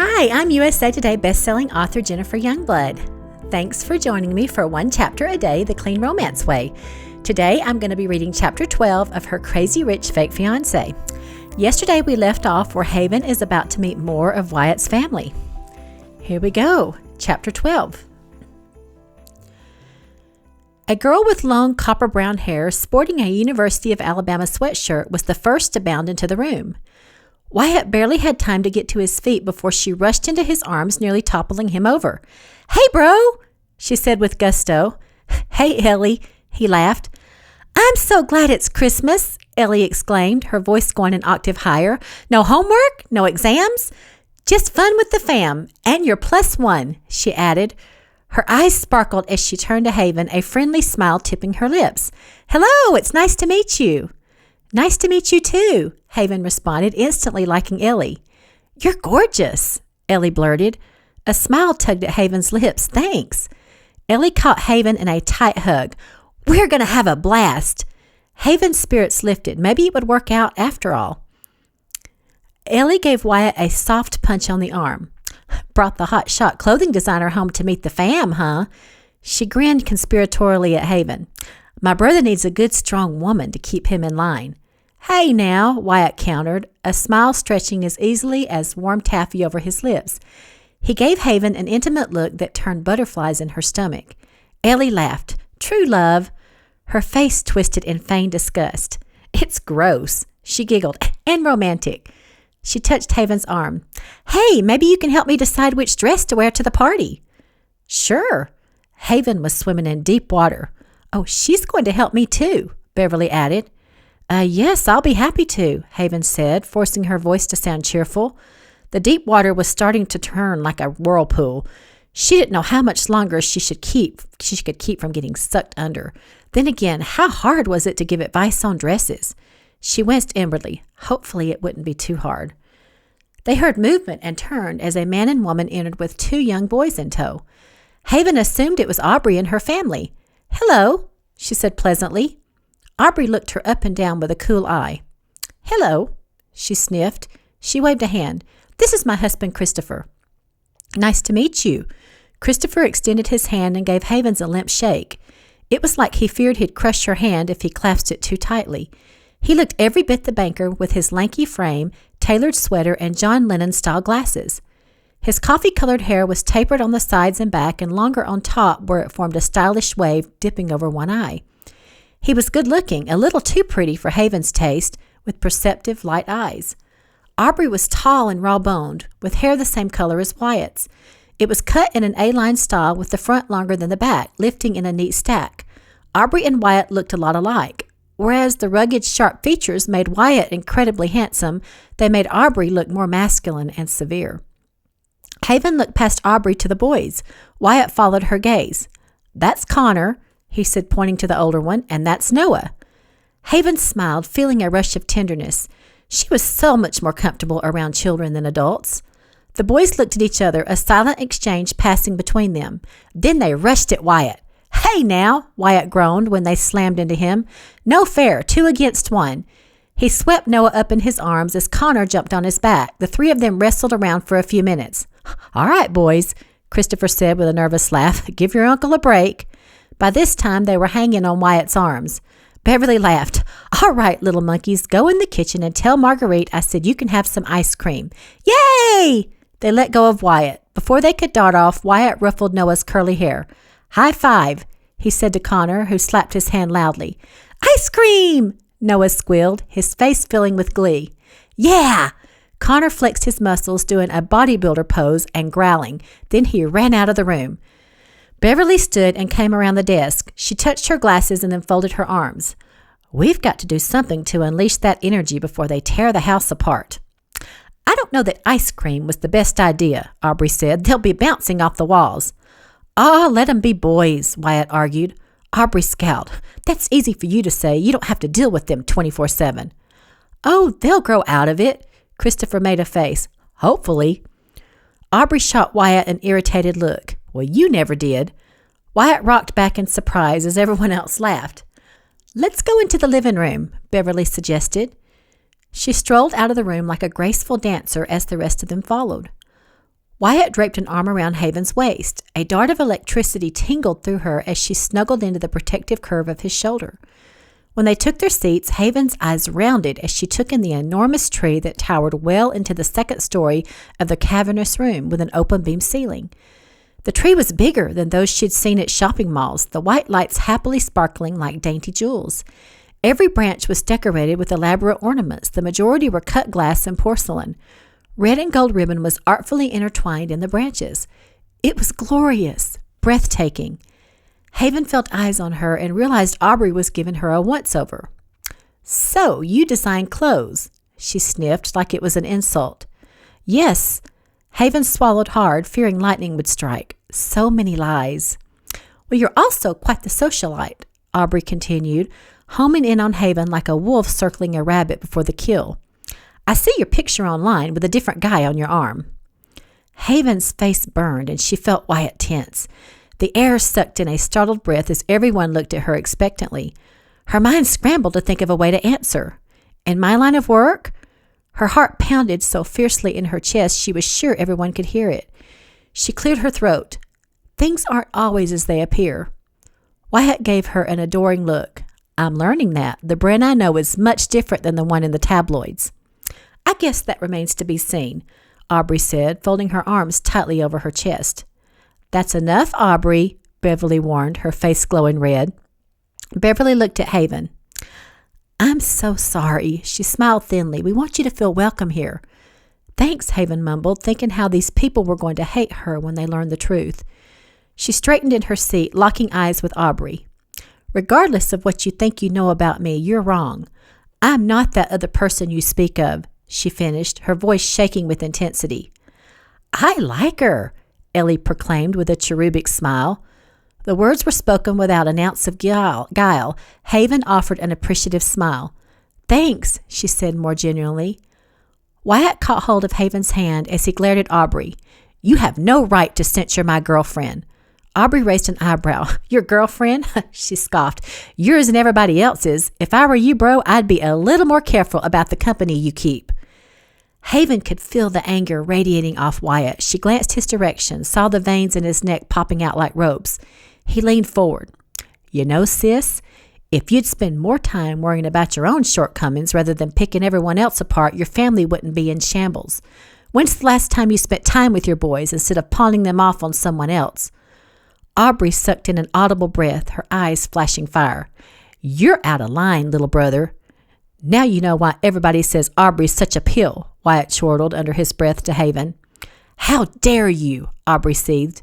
Hi, I'm USA Today bestselling author Jennifer Youngblood. Thanks for joining me for One Chapter a Day, The Clean Romance Way. Today, I'm going to be reading Chapter 12 of her Crazy Rich Fake Fiancé. Yesterday, we left off where Haven is about to meet more of Wyatt's family. Here we go, Chapter 12. A girl with long copper-brown hair sporting a University of Alabama sweatshirt was the first to bound into the room. Wyatt barely had time to get to his feet before she rushed into his arms, nearly toppling him over. "Hey, bro," she said with gusto. "Hey, Ellie," he laughed. "I'm so glad it's Christmas," Ellie exclaimed, her voice going an octave higher. "No homework? No exams? Just fun with the fam. And you're +1, she added. Her eyes sparkled as she turned to Haven, a friendly smile tipping her lips. "Hello, it's nice to meet you." "Nice to meet you too," Haven responded, instantly liking Ellie. "You're gorgeous," Ellie blurted. A smile tugged at Haven's lips. "Thanks." Ellie caught Haven in a tight hug. "We're going to have a blast." Haven's spirits lifted. Maybe it would work out after all. Ellie gave Wyatt a soft punch on the arm. "Brought the hot-shot clothing designer home to meet the fam, huh?" She grinned conspiratorially at Haven. "My brother needs a good, strong woman to keep him in line." "Hey now," Wyatt countered, a smile stretching as easily as warm taffy over his lips. He gave Haven an intimate look that turned butterflies in her stomach. Ellie laughed. "True love." Her face twisted in feigned disgust. "It's gross," she giggled, "and romantic." She touched Haven's arm. "Hey, maybe you can help me decide which dress to wear to the party." "Sure." Haven was swimming in deep water. "Oh, she's going to help me too," Beverly added. Yes, I'll be happy to," Haven said, forcing her voice to sound cheerful. The deep water was starting to turn like a whirlpool. She didn't know how much longer she could keep from getting sucked under. Then again, how hard was it to give advice on dresses? She winced inwardly. Hopefully it wouldn't be too hard. They heard movement and turned as a man and woman entered with 2 young boys in tow. Haven assumed it was Aubrey and her family. "Hello," she said pleasantly. Aubrey looked her up and down with a cool eye. "Hello," she sniffed. She waved a hand. "This is my husband, Christopher." "Nice to meet you." Christopher extended his hand and gave Haven's a limp shake. It was like he feared he'd crush her hand if he clasped it too tightly. He looked every bit the banker with his lanky frame, tailored sweater, and John Lennon-style glasses. His coffee-colored hair was tapered on the sides and back and longer on top where it formed a stylish wave dipping over one eye. He was good-looking, a little too pretty for Haven's taste, with perceptive light eyes. Aubrey was tall and raw-boned, with hair the same color as Wyatt's. It was cut in an A-line style with the front longer than the back, lifting in a neat stack. Aubrey and Wyatt looked a lot alike. Whereas the rugged, sharp features made Wyatt incredibly handsome, they made Aubrey look more masculine and severe. Haven looked past Aubrey to the boys. Wyatt followed her gaze. "That's Connor," he said, pointing to the older one, "and that's Noah." Haven smiled, feeling a rush of tenderness. She was so much more comfortable around children than adults. The boys looked at each other, a silent exchange passing between them. Then they rushed at Wyatt. "Hey now," Wyatt groaned when they slammed into him. "No fair, 2 against 1. He swept Noah up in his arms as Connor jumped on his back. The 3 of them wrestled around for a few minutes. "All right, boys," Christopher said with a nervous laugh. "Give your uncle a break." By this time, they were hanging on Wyatt's arms. Beverly laughed. "All right, little monkeys, go in the kitchen and tell Marguerite I said you can have some ice cream." "Yay!" They let go of Wyatt. Before they could dart off, Wyatt ruffled Noah's curly hair. "High five," he said to Connor, who slapped his hand loudly. "Ice cream!" Noah squealed, his face filling with glee. "Yeah!" Connor flexed his muscles, doing a bodybuilder pose and growling. Then he ran out of the room. Beverly stood and came around the desk. She touched her glasses and then folded her arms. "We've got to do something to unleash that energy before they tear the house apart." "I don't know that ice cream was the best idea," Aubrey said. "They'll be bouncing off the walls." "Ah, let 'em be boys," Wyatt argued. Aubrey scowled. "That's easy for you to say. You don't have to deal with them 24/7. "Oh, they'll grow out of it." Christopher made a face. "Hopefully." Aubrey shot Wyatt an irritated look. "Well, you never did." Wyatt rocked back in surprise as everyone else laughed. "Let's go into the living room," Beverly suggested. She strolled out of the room like a graceful dancer as the rest of them followed. Wyatt draped an arm around Haven's waist. A dart of electricity tingled through her as she snuggled into the protective curve of his shoulder. When they took their seats, Haven's eyes rounded as she took in the enormous tree that towered well into the second story of the cavernous room with an open-beam ceiling. The tree was bigger than those she'd seen at shopping malls, the white lights happily sparkling like dainty jewels. Every branch was decorated with elaborate ornaments. The majority were cut glass and porcelain. Red and gold ribbon was artfully intertwined in the branches. It was glorious, breathtaking. Haven felt eyes on her and realized Aubrey was giving her a once-over. "So, you design clothes," she sniffed like it was an insult. "Yes." Haven swallowed hard, fearing lightning would strike. So many lies. "Well, you're also quite the socialite," Aubrey continued, homing in on Haven like a wolf circling a rabbit before the kill. "I see your picture online with a different guy on your arm." Haven's face burned and she felt Wyatt tense. The air sucked in a startled breath as everyone looked at her expectantly. Her mind scrambled to think of a way to answer. "In my line of work?" Her heart pounded so fiercely in her chest she was sure everyone could hear it. She cleared her throat. "Things aren't always as they appear." Wyatt gave her an adoring look. "I'm learning that. The Bren I know is much different than the one in the tabloids." "I guess that remains to be seen," Aubrey said, folding her arms tightly over her chest. "That's enough, Aubrey," Beverly warned, her face glowing red. Beverly looked at Haven. "I'm so sorry." She smiled thinly. "We want you to feel welcome here." "Thanks," Haven mumbled, thinking how these people were going to hate her when they learned the truth. She straightened in her seat, locking eyes with Aubrey. "Regardless of what you think you know about me, you're wrong. I'm not that other person you speak of," she finished, her voice shaking with intensity. "I like her," Ellie proclaimed with a cherubic smile. The words were spoken without an ounce of guile. Haven offered an appreciative smile. "Thanks," she said more genuinely. Wyatt caught hold of Haven's hand as he glared at Aubrey. "You have no right to censure my girlfriend." Aubrey raised an eyebrow. "Your girlfriend?" she scoffed. "Yours and everybody else's. If I were you, bro, I'd be a little more careful about the company you keep." Haven could feel the anger radiating off Wyatt. She glanced his direction, saw the veins in his neck popping out like ropes. He leaned forward. "You know, sis, if you'd spend more time worrying about your own shortcomings rather than picking everyone else apart, your family wouldn't be in shambles. When's the last time you spent time with your boys instead of pawning them off on someone else?" Aubrey sucked in an audible breath, her eyes flashing fire. "You're out of line, little brother." "Now you know why everybody says Aubrey's such a pill," Wyatt chortled under his breath to Haven. "How dare you?" Aubrey seethed.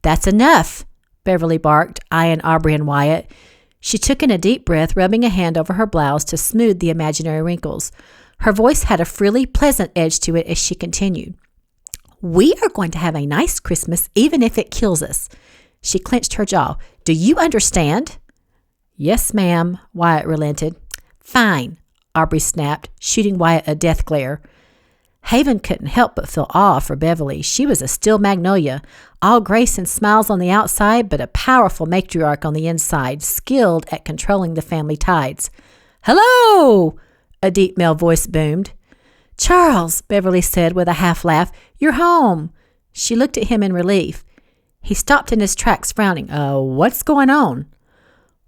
"That's enough," Beverly barked, eyeing Aubrey and Wyatt. She took in a deep breath, rubbing a hand over her blouse to smooth the imaginary wrinkles. Her voice had a frilly, pleasant edge to it as she continued. "We are going to have a nice Christmas, even if it kills us." She clenched her jaw. "Do you understand?" "Yes, ma'am," Wyatt relented. "Fine," Aubrey snapped, shooting Wyatt a death glare. Haven couldn't help but feel awe for Beverly. She was a steel magnolia, all grace and smiles on the outside, but a powerful matriarch on the inside, skilled at controlling the family tides. "Hello!" a deep male voice boomed. "Charles," Beverly said with a half laugh, "you're home." She looked at him in relief. He stopped in his tracks, frowning. What's going on?"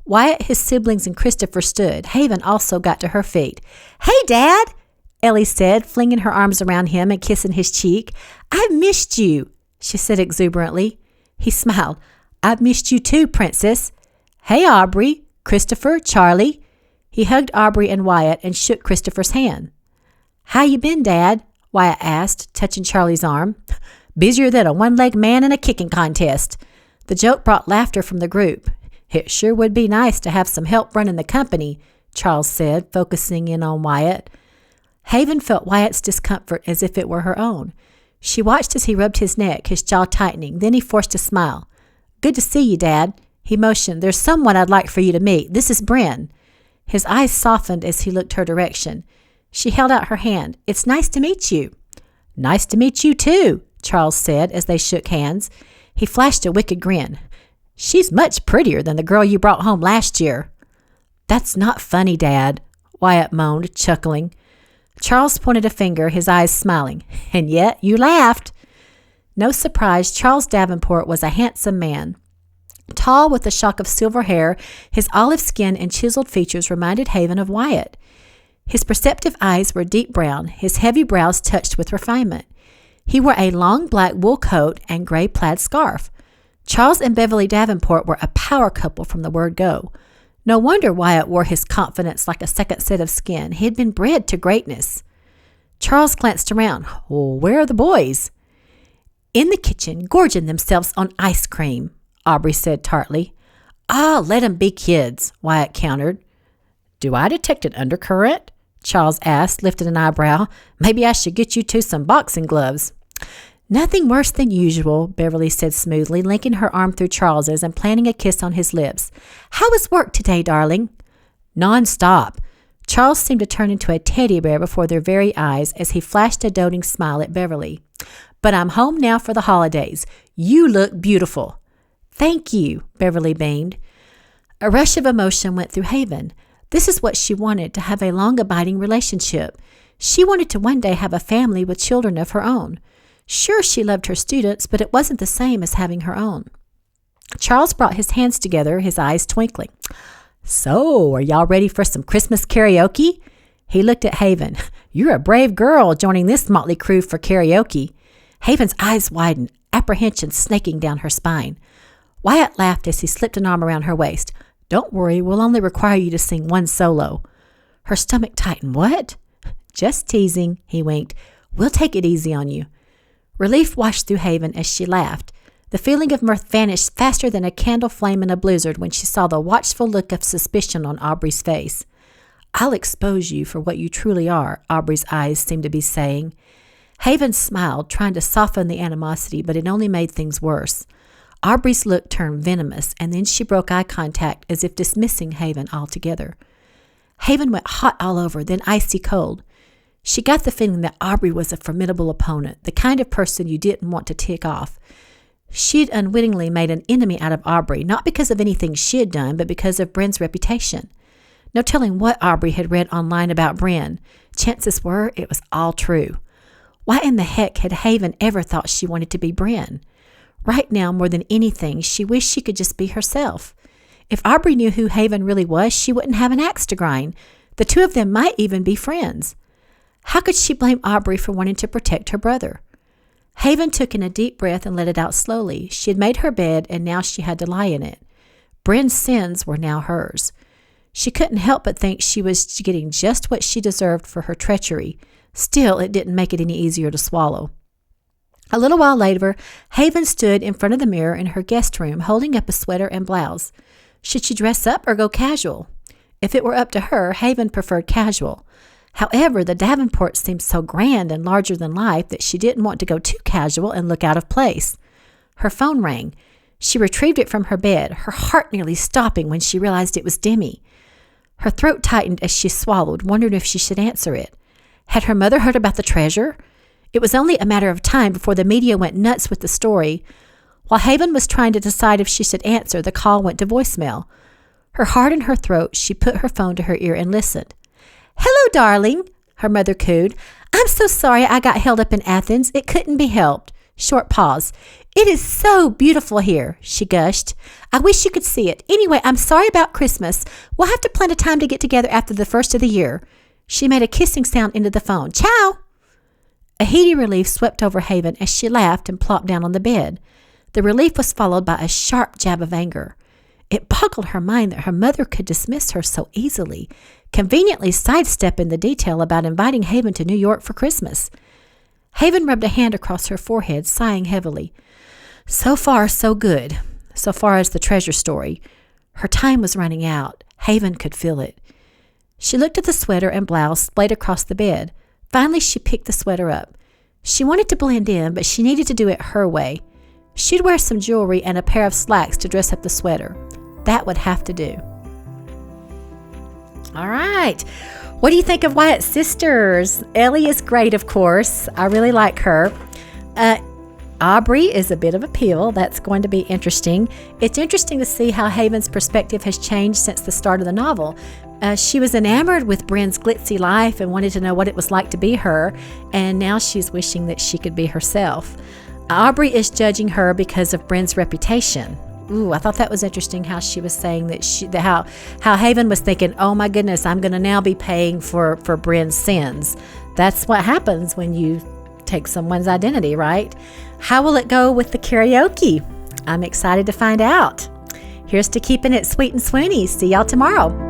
Wyatt, his siblings, and Christopher stood. Haven also got to her feet. "Hey, Dad," Ellie said, flinging her arms around him and kissing his cheek. "I've missed you," she said exuberantly. He smiled. "I've missed you too, Princess." "Hey, Aubrey, Christopher, Charlie." He hugged Aubrey and Wyatt and shook Christopher's hand. "How you been, Dad?" Wyatt asked, touching Charlie's arm. "Busier than a one-legged man in a kicking contest." The joke brought laughter from the group. "It sure would be nice to have some help running the company," Charles said, focusing in on Wyatt. Haven felt Wyatt's discomfort as if it were her own. She watched as he rubbed his neck, his jaw tightening. Then he forced a smile. "Good to see you, Dad." He motioned. "There's someone I'd like for you to meet. This is Bren." His eyes softened as he looked her direction. She held out her hand. "It's nice to meet you." "Nice to meet you, too," Charles said as they shook hands. He flashed a wicked grin. "She's much prettier than the girl you brought home last year." "That's not funny, Dad," Wyatt moaned, chuckling. Charles pointed a finger, his eyes smiling. "And yet you laughed." No surprise, Charles Davenport was a handsome man. Tall with a shock of silver hair, his olive skin and chiseled features reminded Haven of Wyatt. His perceptive eyes were deep brown, his heavy brows touched with refinement. He wore a long black wool coat and gray plaid scarf. Charles and Beverly Davenport were a power couple from the word go. No wonder Wyatt wore his confidence like a second set of skin. He had been bred to greatness. Charles glanced around. Where are the boys? In the kitchen, gorging themselves on ice cream, Aubrey said tartly. Let 'em be kids, Wyatt countered. Do I detect an undercurrent? Charles asked, lifting an eyebrow. Maybe I should get you two some boxing gloves. Nothing worse than usual, Beverly said smoothly, linking her arm through Charles's and planting a kiss on his lips. How was work today, darling? Non-stop. Charles seemed to turn into a teddy bear before their very eyes as he flashed a doting smile at Beverly. But I'm home now for the holidays. You look beautiful. Thank you, Beverly beamed. A rush of emotion went through Haven. This is what she wanted, to have a long-abiding relationship. She wanted to one day have a family with children of her own. Sure, she loved her students, but it wasn't the same as having her own. Charles brought his hands together, his eyes twinkling. So, are y'all ready for some Christmas karaoke? He looked at Haven. You're a brave girl joining this motley crew for karaoke. Haven's eyes widened, apprehension snaking down her spine. Wyatt laughed as he slipped an arm around her waist. Don't worry, we'll only require you to sing one solo. Her stomach tightened. What? Just teasing, he winked. We'll take it easy on you. Relief washed through Haven as she laughed. The feeling of mirth vanished faster than a candle flame in a blizzard when she saw the watchful look of suspicion on Aubrey's face. I'll expose you for what you truly are, Aubrey's eyes seemed to be saying. Haven smiled, trying to soften the animosity, but it only made things worse. Aubrey's look turned venomous, and then she broke eye contact as if dismissing Haven altogether. Haven went hot all over, then icy cold. She got the feeling that Aubrey was a formidable opponent, the kind of person you didn't want to tick off. She'd unwittingly made an enemy out of Aubrey, not because of anything she had done, but because of Bryn's reputation. No telling what Aubrey had read online about Bryn. Chances were it was all true. Why in the heck had Haven ever thought she wanted to be Bryn? Right now, more than anything, she wished she could just be herself. If Aubrey knew who Haven really was, she wouldn't have an axe to grind. The two of them might even be friends. How could she blame Aubrey for wanting to protect her brother? Haven took in a deep breath and let it out slowly. She had made her bed, and now she had to lie in it. Bryn's sins were now hers. She couldn't help but think she was getting just what she deserved for her treachery. Still, it didn't make it any easier to swallow. A little while later, Haven stood in front of the mirror in her guest room, holding up a sweater and blouse. Should she dress up or go casual? If it were up to her, Haven preferred casual. However, the Davenports seemed so grand and larger than life that she didn't want to go too casual and look out of place. Her phone rang. She retrieved it from her bed, her heart nearly stopping when she realized it was Demi. Her throat tightened as she swallowed, wondering if she should answer it. Had her mother heard about the treasure? It was only a matter of time before the media went nuts with the story. While Haven was trying to decide if she should answer, the call went to voicemail. Her heart in her throat, she put her phone to her ear and listened. Hello, darling, her mother cooed. I'm so sorry I got held up in Athens. It couldn't be helped. Short pause. It is so beautiful here, she gushed. I wish you could see it. Anyway, I'm sorry about Christmas. We'll have to plan a time to get together after the first of the year. She made a kissing sound into the phone. Ciao! A heady relief swept over Haven as she laughed and plopped down on the bed. The relief was followed by a sharp jab of anger. It boggled her mind that her mother could dismiss her so easily, conveniently sidestepping the detail about inviting Haven to New York for Christmas. Haven rubbed a hand across her forehead, sighing heavily. So far, so good. So far as the treasure story. Her time was running out. Haven could feel it. She looked at the sweater and blouse splayed across the bed. Finally, she picked the sweater up. She wanted to blend in, but she needed to do it her way. She'd wear some jewelry and a pair of slacks to dress up the sweater. That would have to do. All right. What do you think of Wyatt's sisters? Ellie is great, of course. I really like her. Aubrey is a bit of a peel. That's going to be interesting. It's interesting to see how Haven's perspective has changed since the start of the novel. She was enamored with Bryn's glitzy life and wanted to know what it was like to be her, and now she's wishing that she could be herself. Aubrey is judging her because of Bryn's reputation. Ooh, I thought that was interesting how she was saying that how Haven was thinking, oh my goodness, I'm going to now be paying for Bryn's sins. That's what happens when you take someone's identity, right? How will it go with the karaoke? I'm excited to find out. Here's to keeping it sweet and swoony. See y'all tomorrow.